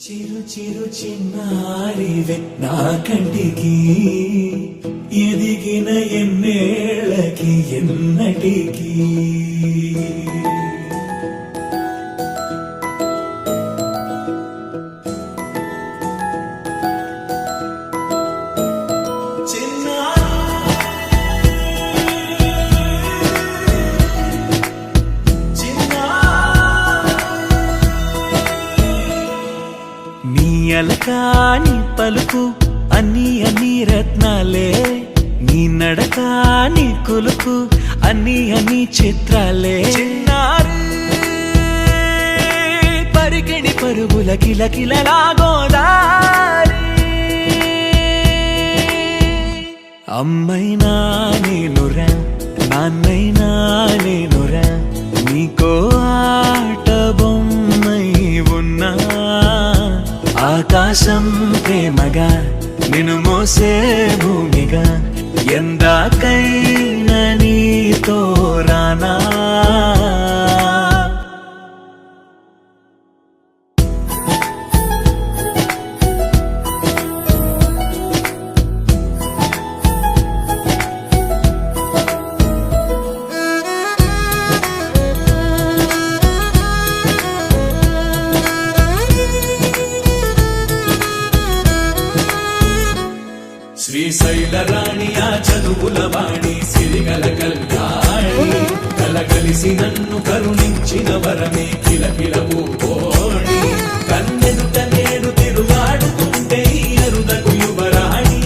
చిరు చిరు చిన్నారివే నా కంటికి ఎదిగిన ఎన్నేళ్ళకి ఎన్నటికి అలకాని పలుకు అన్ని అన్ని రత్నాలే నీ నడక నీ కులుకు అన్ని అన్ని చిత్రాలే చిన్నారు పరికిణి పరుగుల కిలకిలలా గోదారి అమ్మైనా నేనురా నాన్నైనా నేనురా నీకో ఆట బొమ్మై ఉన్నా ఆకాశం ప్రేమగా నిన్ను మోసే భూమిగా ఎందాకైనా నీతో రానా శ్రీశైల రాణి ఆ చదువుల వాణి సిరిగల కళ్యాణి కలగలిసి నన్ను కరుణించిన వరమే కిలకిలవు కోణి కన్నెదుట నేడు తిరుగాడుతుంటే అరుదకు యువరాణి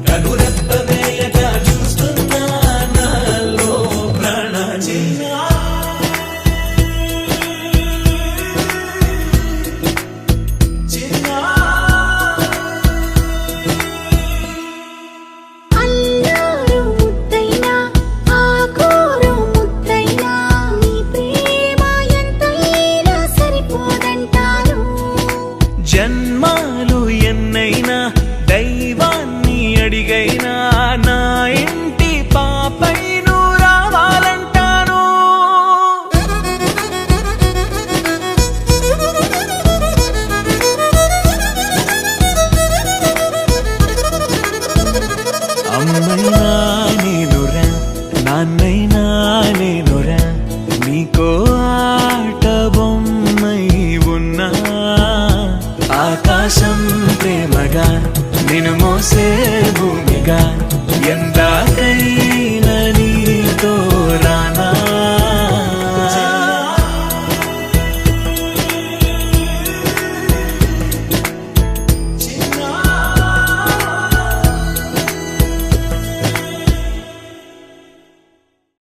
కనురెప్ప వేయగా చూస్తున్నా నాలో ప్రాణ జన్మాలు ఎన్నైనా దైవాన్ని అడిగైనా నా ఇంటి పాపై నువ్వు రావాలంటాను అమ్మైనా నేనురా నాన్నైనా నేనురా నీకో ఆట బొమ్మై ఉన్నా ఆకాశం ప్రేమగా నిన్ను మోసే